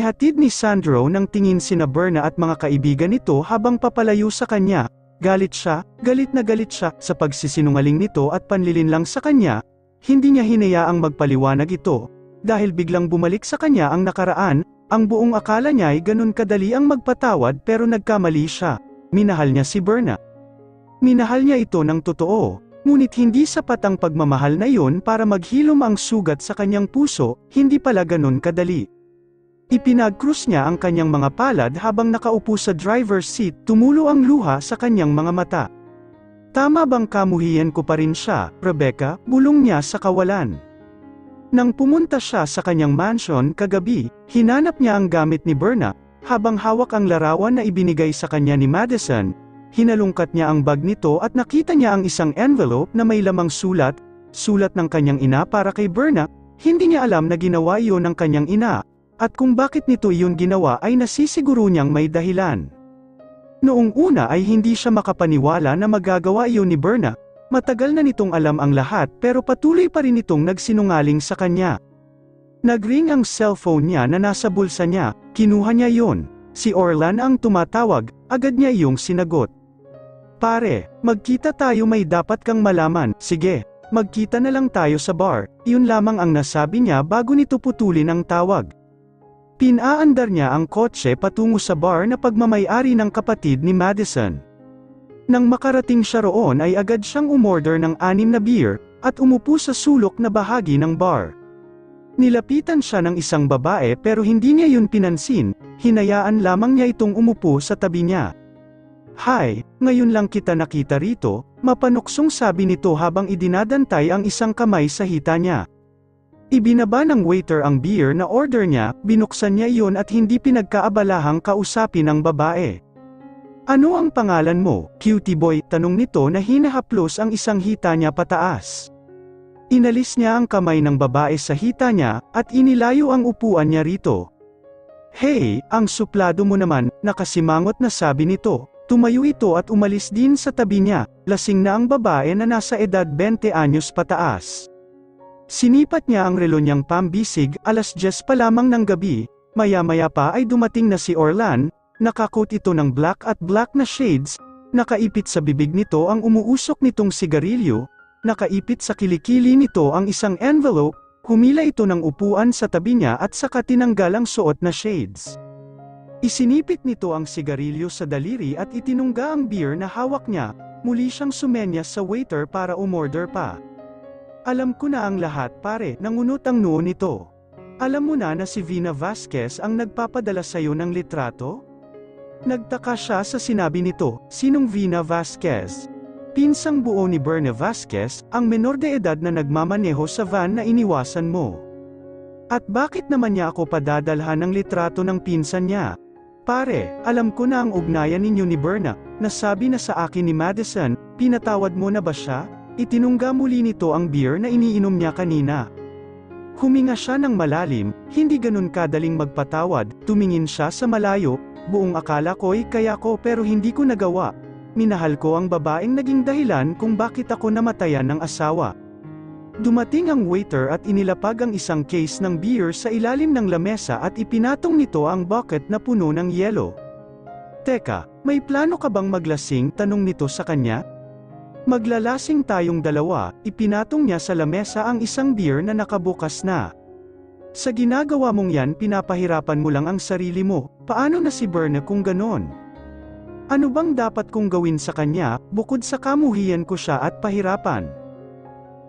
Inihatid ni Sandro ng tingin sina Berna at mga kaibigan nito habang papalayo sa kanya. Galit na galit siya sa pagsisinungaling nito at panlilinlang sa kanya. Hindi niya hinayaang magpaliwanag ito, dahil biglang bumalik sa kanya ang nakaraan. Ang buong akala niya ay ganun kadali ang magpatawad pero nagkamali siya. Minahal niya si Berna. Minahal niya ito ng totoo, ngunit hindi sapat ang pagmamahal na iyon para maghilom ang sugat sa kanyang puso, hindi pala ganun kadali. Ipinag-krus niya ang kanyang mga palad habang nakaupo sa driver's seat, tumulo ang luha sa kanyang mga mata. Tama bang kamuhian ko pa rin siya, Rebecca? Bulong niya sa kawalan. Nang pumunta siya sa kanyang mansion kagabi, hinanap niya ang gamit ni Berna, habang hawak ang larawan na ibinigay sa kanya ni Madison. Hinalungkat niya ang bag nito at nakita niya ang isang envelope na may lamang sulat ng kanyang ina para kay Berna. Hindi niya alam na ginawa iyon ng kanyang ina, at kung bakit nito iyon ginawa ay nasisiguro niyang may dahilan. Noong una ay hindi siya makapaniwala na magagawa iyon ni Berna. Matagal na nitong alam ang lahat pero patuloy pa rin itong nagsinungaling sa kanya. Nagring ang cellphone niya na nasa bulsa niya, kinuha niya yon. Si Orlan ang tumatawag, agad niya iyong sinagot. Pare, magkita tayo, may dapat kang malaman. Sige, magkita na lang tayo sa bar. Iyon lamang ang nasabi niya bago nito putulin ang tawag. Pinaandar niya ang kotse patungo sa bar na pagmamay-ari ng kapatid ni Madison. Nang makarating siya roon ay agad siyang umorder ng 6 na beer, at umupo sa sulok na bahagi ng bar. Nilapitan siya ng isang babae pero hindi niya yun pinansin, hinayaan lamang niya itong umupo sa tabi niya. Hi, ngayon lang kita nakita rito, mapanuksong sabi nito habang idinadantay ang isang kamay sa hita niya. Ibinaba ng waiter ang beer na order niya, binuksan niya iyon at hindi pinagkaabalahang kausapin ang babae. Ano ang pangalan mo, cutie boy? Tanong nito na hinahaplos ang isang hita niya pataas. Inalis niya ang kamay ng babae sa hita niya, at inilayo ang upuan niya rito. Hey, ang suplado mo naman, nakasimangot na sabi nito. Tumayo ito at umalis din sa tabi niya, lasing na ang babae na nasa edad 20 anyos pataas. Sinipat niya ang relo niyang pambisig, 10:00 pa lamang ng gabi, maya-maya pa ay dumating na si Orlan. Nakakot ito ng black na shades, nakaipit sa bibig nito ang umuusok nitong sigarilyo, nakaipit sa kilikili nito ang isang envelope, humila ito ng upuan sa tabi niya at saka tinanggal ang suot na shades. Isinipit nito ang sigarilyo sa daliri at itinungga ang beer na hawak niya, muli siyang sumenyas sa waiter para umorder pa. Alam ko na ang lahat pare, nangunot ang noo nito. Alam mo na si Vina Vasquez ang nagpapadala sa'yo ng litrato? Nagtaka siya sa sinabi nito. Sinong Vina Vasquez? Pinsang buo ni Berna Vasquez, ang menor de edad na nagmamaneho sa van na iniwasan mo. At bakit naman niya ako padadalhan ng litrato ng pinsan niya? Pare, alam ko na ang ugnayan ninyo ni Berna, nasabi na sa akin ni Madison. Pinatawad mo na ba siya? Itinungga muli nito ang beer na iniinom niya kanina. Huminga siya ng malalim, hindi ganun kadaling magpatawad, tumingin siya sa malayo. Buong akala ko'y kaya ko pero hindi ko nagawa. Minahal ko ang babaeng naging dahilan kung bakit ako namatayan ng asawa. Dumating ang waiter at inilapag ang isang case ng beer sa ilalim ng lamesa at ipinatong nito ang bucket na puno ng yelo. Teka, may plano ka bang maglasing? Tanong nito sa kanya. Maglalasing tayong dalawa, ipinatong niya sa lamesa ang isang beer na nakabukas na. Sa ginagawa mong yan pinapahirapan mo lang ang sarili mo, paano na si Berna kung ganon? Ano bang dapat kong gawin sa kanya, bukod sa kamuhian ko siya at pahirapan?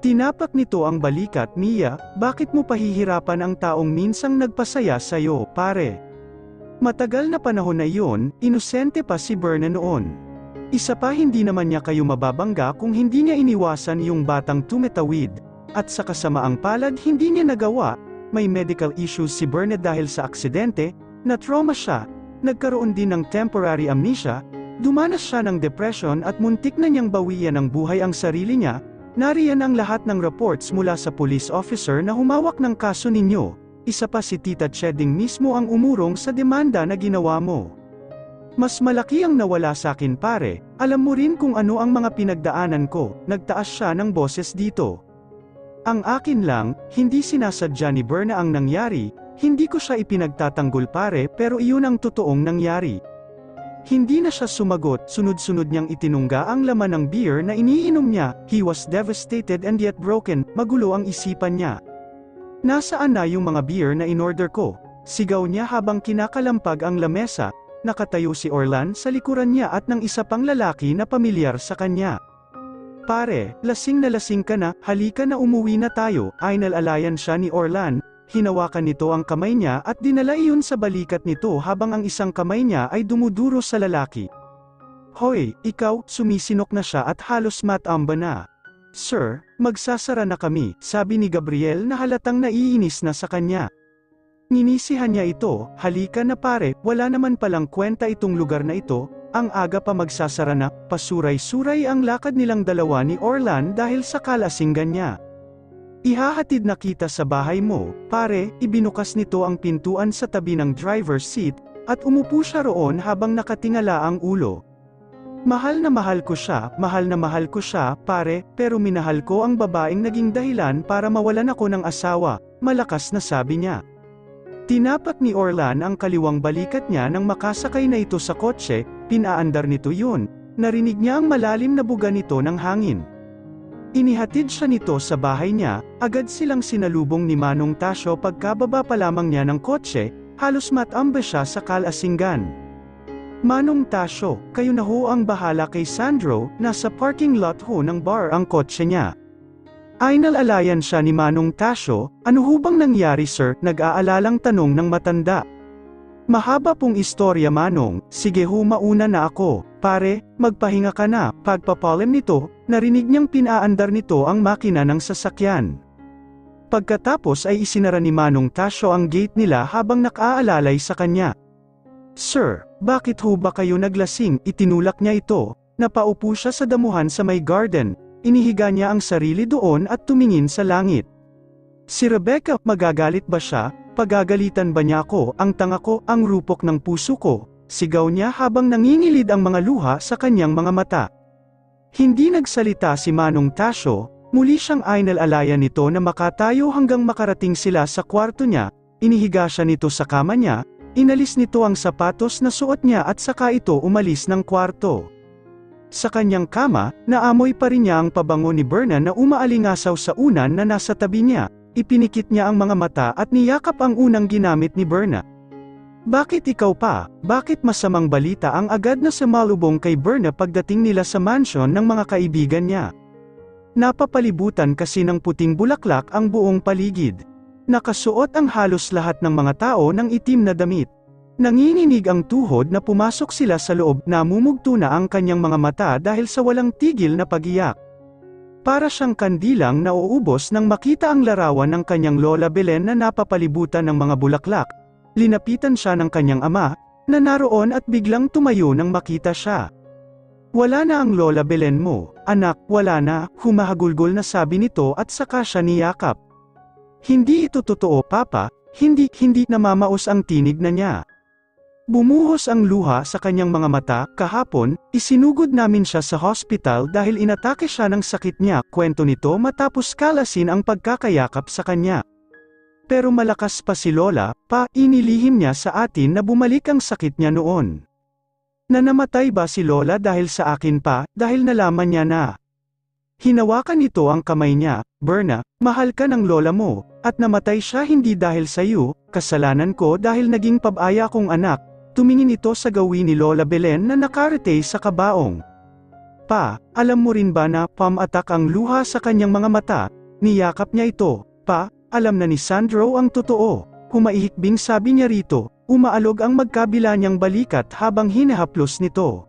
Tinapak nito ang balikat. Mia, bakit mo pahihirapan ang taong minsang nagpasaya sa'yo, pare? Matagal na panahon na iyon, inosente pa si Berna noon. Isa pa, hindi naman niya kayo mababangga kung hindi niya iniwasan yung batang tumitawid, at sa kasamaang palad hindi niya nagawa. May medical issues si Berna dahil sa aksidente, na-trauma siya, nagkaroon din ng temporary amnesia, dumanas siya ng depression at muntik na niyang bawian ng buhay ang sarili niya. Nariyan ang lahat ng reports mula sa police officer na humawak ng kaso ninyo. Isa pa, si Tita Cheding mismo ang umurong sa demanda na ginawa mo. Mas malaki ang nawala sa akin pare, alam mo rin kung ano ang mga pinagdaanan ko. Nagtaas siya ng boses dito. Ang akin lang, hindi sinasadya ni Berna ang nangyari, Hindi ko siya ipinagtatanggol pare, pero iyon ang totoong nangyari. Hindi na siya sumagot, sunod-sunod niyang itinungga ang laman ng beer na iniinom niya. He was devastated and yet broken, magulo ang isipan niya. Nasaan na yung mga beer na inorder ko? Sigaw niya habang kinakalampag ang lamesa. Nakatayo si Orlan sa likuran niya at ng isa pang lalaki na pamilyar sa kanya. Pare, lasing na lasing ka na, halika na umuwi na tayo. Ay nalalayan siya ni Orlan, hinawakan nito ang kamay niya at dinala iyon sa balikat nito habang ang isang kamay niya ay dumuduro sa lalaki. Hoy, ikaw, sumisinok na siya at halos matamba na. Sir, magsasara na kami, sabi ni Gabriel na halatang naiinis na sa kanya. Ninisihan niya ito, halika na pare, wala naman palang kwenta itong lugar na ito. Ang aga pa magsasara na, pasuray-suray ang lakad nilang dalawa ni Orlan dahil sa kalasinggan niya. Ihahatid na kita sa bahay mo, pare, ibinukas nito ang pintuan sa tabi ng driver's seat, at umupo siya roon habang nakatingala ang ulo. Mahal na mahal ko siya, pare, pero minahal ko ang babaeng naging dahilan para mawalan ako ng asawa, malakas na sabi niya. Tinapat ni Orlan ang kaliwang balikat niya nang makasakay na ito sa kotse, pinaandar nito yun, narinig niya ang malalim na buga nito ng hangin. Inihatid siya nito sa bahay niya, agad silang sinalubong ni Manong Tasyo pagkababa pa lamang niya ng kotse, halos matamba siya sa kalasinggan. Manong Tasyo, kayo na ho ang bahala kay Sandro, nasa parking lot ho ng bar ang kotse niya. Ay nalalayan siya ni Manong Tasyo, ano ho bang nangyari sir, nag-aalalang tanong ng matanda. Mahaba pong istorya Manong, sige ho mauna na ako, pare, magpahinga ka na, pagpapalem nito, narinig niyang pinaandar nito ang makina ng sasakyan. Pagkatapos ay isinara ni Manong Tasyo ang gate nila habang nakaalalay sa kanya. Sir, bakit ho ba kayo naglasing, itinulak niya ito, napaupo siya sa damuhan sa may garden. Inihiga niya ang sarili doon at tumingin sa langit. Si Rebecca, magagalit ba siya? Pagagalitan ba niya ako? Ang tanga ko, ang rupok ng puso ko. Sigaw niya habang nangingilid ang mga luha sa kanyang mga mata. Hindi nagsalita si Manong Tasyo, muli siyang ainal-alayan nito na makatayo hanggang makarating sila sa kwarto niya, inihiga siya nito sa kama niya, inalis nito ang sapatos na suot niya at saka ito umalis ng kwarto. Sa kanyang kama, naamoy pa rin niya ang pabango ni Berna na umaalingasaw sa unan na nasa tabi niya, ipinikit niya ang mga mata at niyakap ang unang ginamit ni Berna. Bakit ikaw pa? Bakit masamang balita ang agad na sumalubong kay Berna pagdating nila sa mansion ng mga kaibigan niya? Napapalibutan kasi ng puting bulaklak ang buong paligid. Nakasuot ang halos lahat ng mga tao ng itim na damit. Nanginginig ang tuhod na pumasok sila sa loob, namumugto na ang kanyang mga mata dahil sa walang tigil na pagiyak. Para siyang kandilang na uubos nang makita ang larawan ng kanyang Lola Belen na napapalibutan ng mga bulaklak. Linapitan siya ng kanyang ama, na naroon at biglang tumayo nang makita siya. Wala na ang Lola Belen mo, anak, wala na, humahagulgol na sabi nito at saka siya niyakap. Hindi ito totoo papa, hindi namamaos ang tinig na niya. Bumuhos ang luha sa kanyang mga mata, kahapon, isinugod namin siya sa hospital dahil inatake siya ng sakit niya, kwento nito matapos kalasin ang pagkakayakap sa kanya. Pero malakas pa si Lola, inilihim niya sa atin na bumalik ang sakit niya noon. Nanamatay ba si Lola dahil sa akin pa, dahil nalaman niya na. Hinawakan nito ang kamay niya, Berna, mahal ka ng Lola mo, at namatay siya hindi dahil sa iyo, kasalanan ko dahil naging pabaya kong anak. Tumingin ito sa gawin ni Lola Belen na nakarete sa kabaong. Pa, alam mo rin ba na pam-atak ang luha sa kanyang mga mata? Niyakap niya ito. Pa, alam na ni Sandro ang totoo. Humaihikbing sabi niya rito, umaalog ang magkabila niyang balikat habang hinahaplos nito.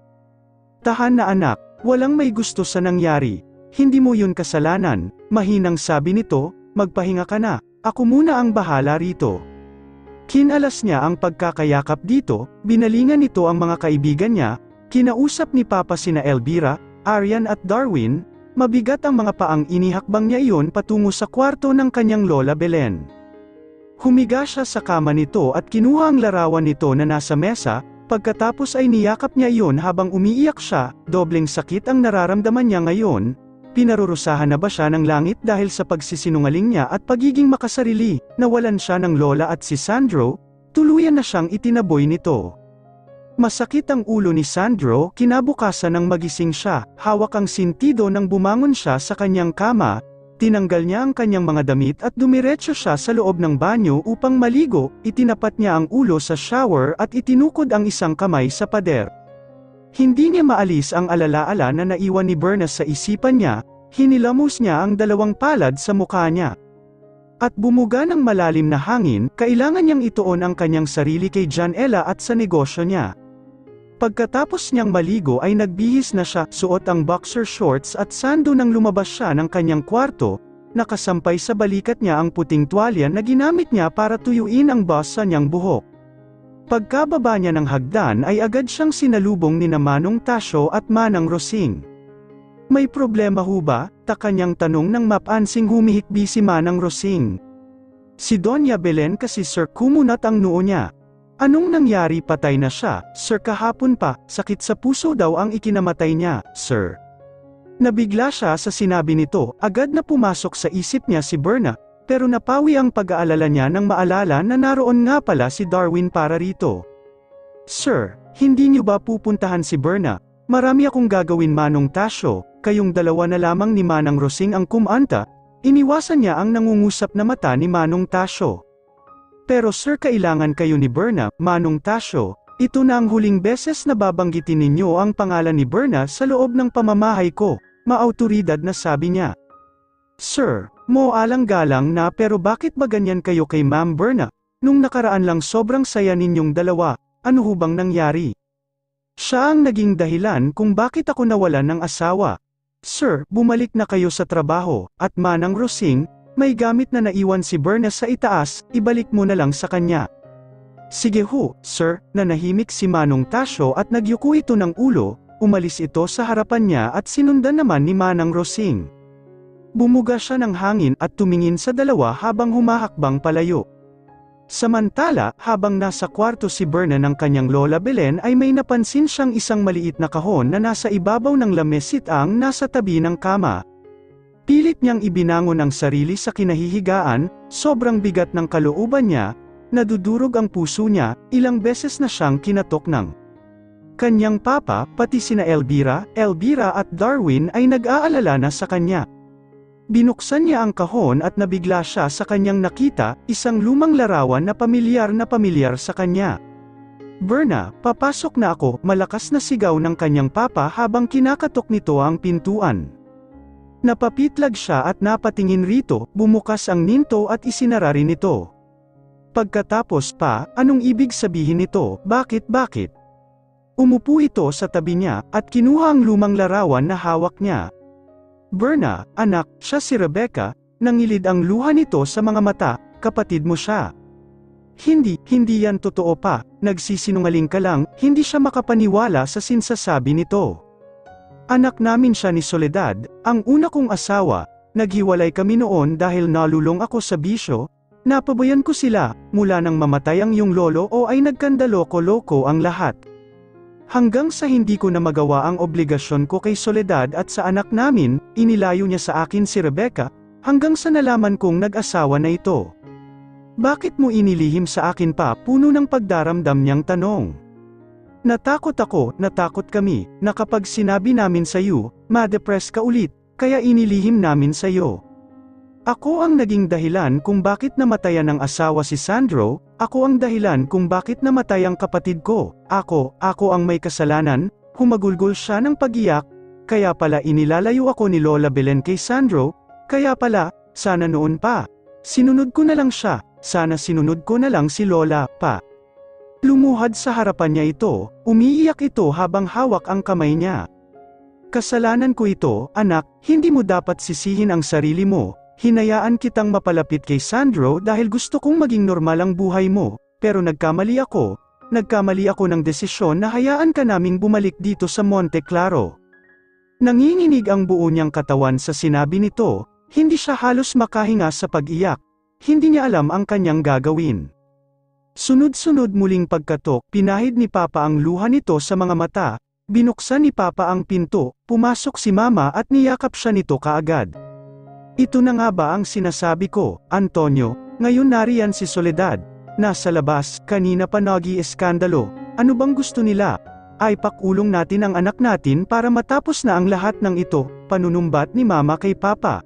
Tahan na anak, walang may gusto sa nangyari. Hindi mo yun kasalanan, mahinang sabi nito, magpahinga ka na, ako muna ang bahala rito. Kinalas niya ang pagkakayakap dito, binalingan nito ang mga kaibigan niya, kinausap ni Papa sina Elvira, Arian at Darwin, mabigat ang mga paang inihakbang niya iyon patungo sa kwarto ng kanyang Lola Belen. Humiga siya sa kama nito at kinuha ang larawan nito na nasa mesa, pagkatapos ay niyakap niya iyon habang umiiyak siya, dobleng sakit ang nararamdaman niya ngayon, Pinarurusahan na ba siya ng langit dahil sa pagsisinungaling niya at pagiging makasarili? Nawalan siya ng lola at si Sandro, tuluyan na siyang itinaboy nito. Masakit ang ulo ni Sandro, kinabukasan nang magising siya, hawak ang sintido nang bumangon siya sa kanyang kama, tinanggal niya ang kanyang mga damit at dumiretso siya sa loob ng banyo upang maligo, itinapat niya ang ulo sa shower at itinukod ang isang kamay sa pader. Hindi niya maalis ang alalaala na naiwan ni Berna sa isipan niya, hinilamos niya ang dalawang palad sa mukha niya. At bumuga ng malalim na hangin, kailangan niyang ituon ang kanyang sarili kay Janela at sa negosyo niya. Pagkatapos niyang maligo ay nagbihis na siya, suot ang boxer shorts at sando nang lumabas siya ng kanyang kwarto, nakasampay sa balikat niya ang puting tuwalya na ginamit niya para tuyuin ang basa niyang buhok. Pagkababa niya ng hagdan ay agad siyang sinalubong ni Manong Tasyo at Manang Rosing. May problema ho ba? Kanyang tanong nang mapansing humihikbi si Manang Rosing. Si Doña Belen kasi sir kumunat ang noo niya. Anong nangyari, patay na siya? Sir, kahapon pa, sakit sa puso daw ang ikinamatay niya, sir. Nabigla siya sa sinabi nito, agad na pumasok sa isip niya si Berna, pero napawi ang pag-aalala niya nang maalala na naroon nga pala si Darwin para rito. Sir, hindi niyo ba pupuntahan si Berna? Marami akong gagawin, Manong Tasyo, kayong dalawa na lamang ni Manang Rosing ang kumanta. Iniwasan niya ang nangungusap na mata ni Manong Tasyo. Pero sir, kailangan kayo ni Berna, Manong Tasyo. Ito na ang huling beses na babanggitin ninyo ang pangalan ni Berna sa loob ng pamamahay ko, maautoridad na sabi niya. Sir, mo alang-galang na, pero bakit ba ganyan kayo kay Ma'am Berna? Nung nakaraan lang sobrang saya ninyong dalawa, ano hubang nangyari? Siya ang naging dahilan kung bakit ako nawalan ng asawa. Sir, bumalik na kayo sa trabaho, at Manang Rosing, may gamit na naiwan si Berna sa itaas, ibalik mo na lang sa kanya. Sige ho, sir, nanahimik si Manong Tasyo at nagyuko ito ng ulo, umalis ito sa harapan niya at sinundan naman ni Manang Rosing. Bumuga siya ng hangin at tumingin sa dalawa habang humahakbang palayo. Samantala, habang nasa kwarto si Berna ng kanyang Lola Belen ay may napansin siyang isang maliit na kahon na nasa ibabaw ng lamesitang nasa tabi ng kama. Pilit niyang ibinangon ang sarili sa kinahihigaan, sobrang bigat ng kalooban niya, nadudurog ang puso niya, ilang beses na siyang kinatok ng kanyang papa, pati sina Elvira at Darwin ay nag-aalala na sa kanya. Binuksan niya ang kahon at nabigla siya sa kanyang nakita, isang lumang larawan na pamilyar sa kanya. Berna, papasok na ako, malakas na sigaw ng kanyang papa habang kinakatok nito ang pintuan. Napapitlag siya at napatingin rito, bumukas ang ninto at isinara rin ito. Pagkatapos pa, anong ibig sabihin nito, bakit? Umupo ito sa tabi niya, at kinuha ang lumang larawan na hawak niya. Berna, anak, siya si Rebecca, nangilid ang luha nito sa mga mata, kapatid mo siya. Hindi yan totoo pa, nagsisinungaling ka lang, hindi siya makapaniwala sa sinasabi nito. Anak namin siya ni Soledad, ang una kong asawa, naghiwalay kami noon dahil nalulong ako sa bisyo, napabayan ko sila, mula nang mamatay ang iyong lolo o ay nagkandaloko-loko ang lahat. Hanggang sa hindi ko na magawa ang obligasyon ko kay Soledad at sa anak namin, inilayo niya sa akin si Rebecca, hanggang sa nalaman kong nag-asawa na ito. Bakit mo inilihim sa akin pa? Puno ng pagdaramdam niyang tanong. Natakot ako, natakot kami, na kapag sinabi namin sa iyo, ma-depress ka ulit, kaya inilihim namin sa iyo. Ako ang naging dahilan kung bakit namatayan ng asawa si Sandro, ako ang dahilan kung bakit namatay ang kapatid ko, ako ang may kasalanan, humagulgol siya ng pag-iyak, kaya pala inilalayo ako ni Lola Belen kay Sandro, kaya pala, sana noon pa. Sinunod ko na lang siya, sana sinunod ko na lang si Lola, pa. Lumuhad sa harapan niya ito, umiiyak ito habang hawak ang kamay niya. Kasalanan ko ito, anak, hindi mo dapat sisihin ang sarili mo. Hinayaan kitang mapalapit kay Sandro dahil gusto kong maging normal ang buhay mo, pero nagkamali ako ng desisyon na hayaan ka naming bumalik dito sa Monte Claro. Nanginginig ang buo niyang katawan sa sinabi nito, hindi siya halos makahinga sa pag-iyak, hindi niya alam ang kanyang gagawin. Sunod-sunod muling pagkatok, pinahid ni Papa ang luha nito sa mga mata, Binuksan ni Papa ang pinto, pumasok si Mama at niyakap siya nito kaagad. Ito na nga ba ang sinasabi ko, Antonio, ngayon nariyan si Soledad. Nasa labas, kanina pa nag-ieskandalo. Ano bang gusto nila? Ay pakulong natin ang anak natin para matapos na ang lahat ng ito, panunumbat ni Mama kay Papa.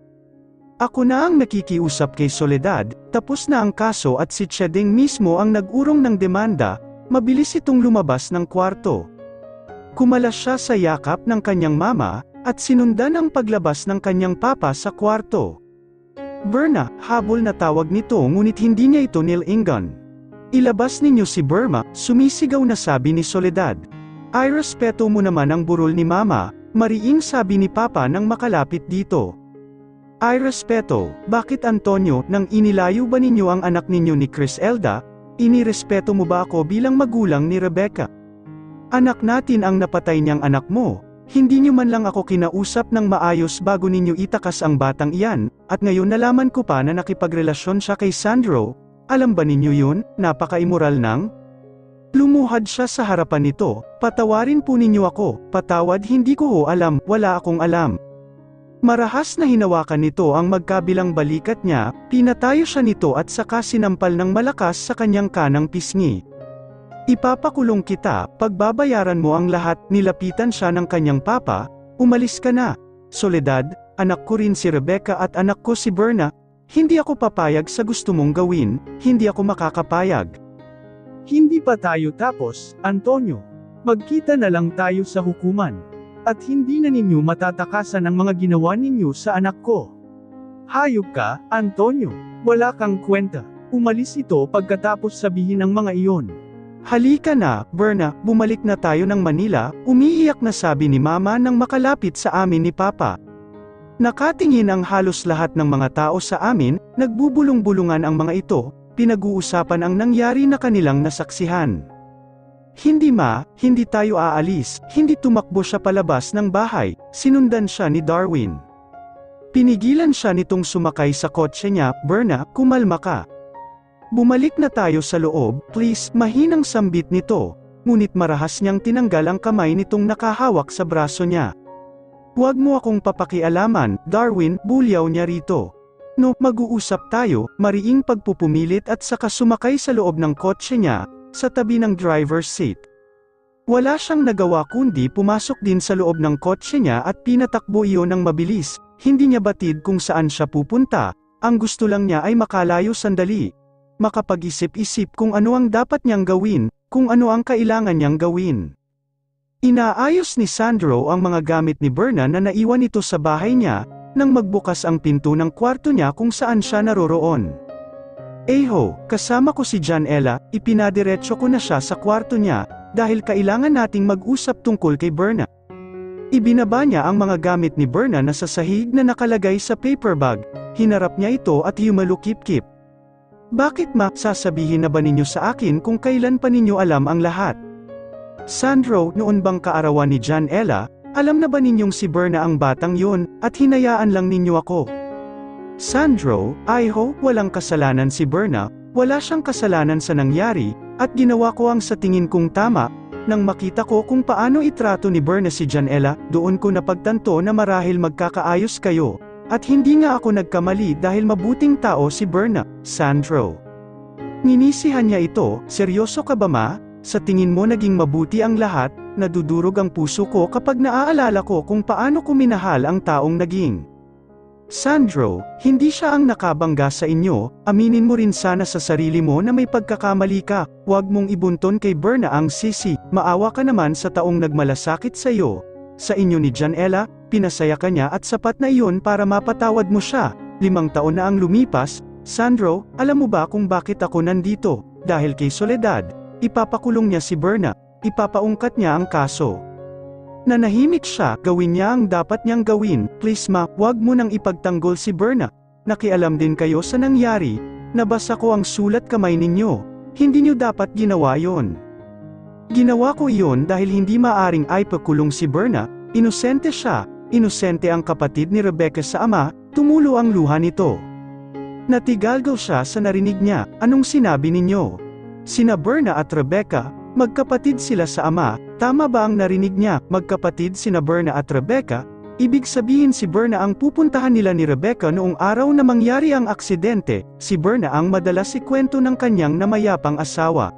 Ako na ang nakikiusap kay Soledad, tapos na ang kaso at si Chedeng mismo ang nag-urong ng demanda, mabilis itong lumabas ng kwarto. Kumalas siya sa yakap ng kanyang mama, at sinundan ang paglabas ng kanyang papa sa kwarto. Berna, habol na tawag nito ngunit hindi niya ito nilingan. Ilabas ninyo si Berma, sumisigaw na sabi ni Soledad. Ay respeto mo naman ang burol ni mama, mariing sabi ni papa nang makalapit dito. Ay respeto, bakit Antonio, nang inilayo ba ninyo ang anak ninyo ni Criselda, inirespeto mo ba ako bilang magulang ni Rebecca? Anak natin ang napatay niyang anak mo, hindi niyo man lang ako kinausap ng maayos bago ninyo itakas ang batang iyan, at ngayon nalaman ko pa na nakipagrelasyon siya kay Sandro, alam ba ninyo yun, napaka-immoral nang? Lumuhad siya sa harapan nito, patawarin po ninyo ako, patawad hindi ko ho alam, wala akong alam. Marahas na hinawakan nito ang magkabilang balikat niya, pinatayo siya nito at saka sinampal ng malakas sa kanyang kanang pisngi. Ipapakulong kita, pagbabayaran mo ang lahat, nilapitan siya ng kanyang papa, umalis ka na. Soledad, anak ko rin si Rebecca at anak ko si Berna, hindi ako papayag sa gusto mong gawin, hindi ako makakapayag. Hindi pa tayo tapos, Antonio. Magkita na lang tayo sa hukuman. At hindi na ninyo matatakasan ang mga ginawa ninyo sa anak ko. Hayop ka, Antonio, wala kang kwenta. Umalis ito pagkatapos sabihin ang mga iyon. Halika na, Berna, bumalik na tayo ng Manila, umiiyak na sabi ni Mama nang makalapit sa amin ni Papa. Nakatingin ang halos lahat ng mga tao sa amin, nagbubulong-bulungan ang mga ito, pinag-uusapan ang nangyari na kanilang nasaksihan. Hindi ma, hindi tayo aalis, hindi tumakbo siya palabas ng bahay, sinundan siya ni Darwin. Pinigilan siya nitong sumakay sa kotse niya, Berna, kumalma ka. Bumalik na tayo sa loob, please, mahinang sambit nito, ngunit marahas niyang tinanggal ang kamay nitong nakahawak sa braso niya. Huwag mo akong papakialaman, Darwin, bulyaw niya rito. No, mag-uusap tayo, mariing pagpupumilit at saka sumakay sa loob ng kotse niya, sa tabi ng driver's seat. Wala siyang nagawa kundi pumasok din sa loob ng kotse niya at pinatakbo iyon ng mabilis, hindi niya batid kung saan siya pupunta, ang gusto lang niya ay makalayo sandali. Makapag-isip-isip kung ano ang dapat niyang gawin, kung ano ang kailangan niyang gawin. Inaayos ni Sandro ang mga gamit ni Berna na naiwan ito sa bahay niya, nang magbukas ang pinto ng kwarto niya kung saan siya naroroon. Eho, kasama ko si Janella, ipinadiretso ko na siya sa kwarto niya, dahil kailangan nating mag-usap tungkol kay Berna. Ibinaba niya ang mga gamit ni Berna na sa sahig na nakalagay sa paper bag, hinarap niya ito at yumalukip-kip. Bakit ma, sasabihin na ba ninyo sa akin kung kailan pa ninyo alam ang lahat? Sandro, noon bang kaarawan ni Janella, alam na ba ninyong si Berna ang batang yun, at hinayaan lang ninyo ako? Sandro, ayho, walang kasalanan si Berna, wala siyang kasalanan sa nangyari, at ginawa ko ang sa tingin kong tama, nang makita ko kung paano itrato ni Berna si Janella, doon ko napagtanto na marahil magkakaayos kayo. At hindi nga ako nagkamali dahil mabuting tao si Berna, Sandro. Ninisihan niya ito, seryoso ka ba ma? Sa tingin mo naging mabuti ang lahat, nadudurog ang puso ko kapag naaalala ko kung paano ko minahal ang taong naging. Sandro, hindi siya ang nakabangga sa inyo, aminin mo rin sana sa sarili mo na may pagkakamali ka, huwag mong ibunton kay Berna ang sisi, maawa ka naman sa taong nagmalasakit sa iyo. Sa inyo ni Janella, pinasaya ka niya at sapat na iyon para mapatawad mo siya. 5 taon na ang lumipas, Sandro, alam mo ba kung bakit ako nandito? Dahil kay Soledad, ipapakulong niya si Berna, ipapaungkat niya ang kaso. Nanahimik siya, gawin niya ang dapat niyang gawin, please ma, huwag mo nang ipagtanggol si Berna. Nakialam din kayo sa nangyari, nabasa ko ang sulat kamay ninyo, hindi niyo dapat ginawa yon. Ginawa ko iyon dahil hindi maaring ipakulong si Berna, inosente siya, inosente ang kapatid ni Rebecca sa ama, tumulo ang luha nito. Natigalgaw siya sa narinig niya, anong sinabi ninyo? Sina Berna at Rebecca, Magkapatid sila sa ama, tama ba ang narinig niya? Magkapatid sina Berna at Rebecca, ibig sabihin si Berna ang pupuntahan nila ni Rebecca noong araw na mangyari ang aksidente, si Berna ang madalas ikwento ng kanyang namayapang asawa.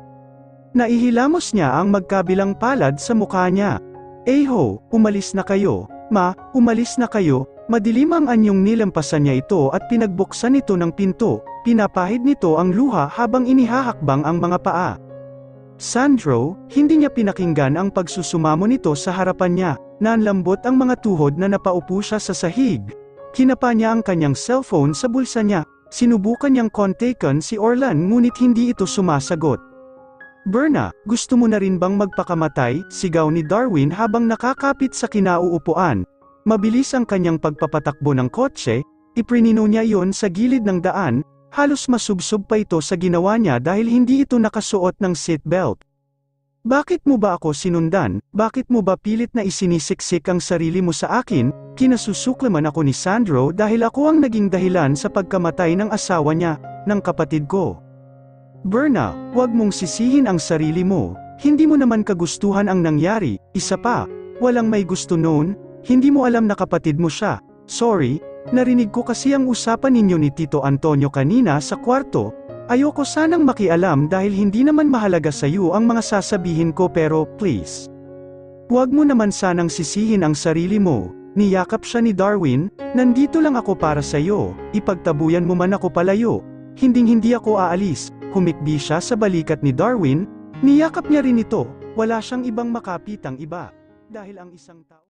Naihilamos niya ang magkabilang palad sa mukha niya. "Ho, umalis na kayo. Ma, umalis na kayo." Madilim ang anyong nilampasan niya ito at pinagbuksan ito ng pinto, pinapahid nito ang luha habang inihahakbang ang mga paa. Sandro, hindi niya pinakinggan ang pagsusumamo nito sa harapan niya, nanlambot ang mga tuhod na napaupo siya sa sahig. Kinapa niya ang kanyang cellphone sa bulsa niya, sinubukan niyang kontakan si Orlan ngunit hindi ito sumasagot. "Berna, gusto mo na rin bang magpakamatay?" sigaw ni Darwin habang nakakapit sa kinauupuan. Mabilis ang kanyang pagpapatakbo ng kotse, iprinino niya iyon sa gilid ng daan, halos masubsob pa ito sa ginawa niya dahil hindi ito nakasuot ng seatbelt. "Bakit mo ba ako sinundan? Bakit mo ba pilit na isinisiksik ang sarili mo sa akin?" Kinasusuklaman ako ni Sandro dahil ako ang naging dahilan sa pagkamatay ng asawa niya, ng kapatid ko. "Berna, huwag mong sisihin ang sarili mo. Hindi mo naman kagustuhan ang nangyari, isa pa, walang may gusto noon. Hindi mo alam na kapatid mo siya. Sorry, narinig ko kasi ang usapan ninyo ni Tito Antonio kanina sa kwarto. Ayoko sanang makialam dahil hindi naman mahalaga sa iyo ang mga sasabihin ko pero please. Huwag mo naman sanang sisihin ang sarili mo." Niyakap siya ni Darwin, "Nandito lang ako para sa iyo, ipagtabuyan mo man ako palayo. Hinding-hindi ako aalis." Humikbi siya sa balikat ni Darwin, niyakap niya rin ito, wala siyang ibang makapitang iba. Dahil ang isang tao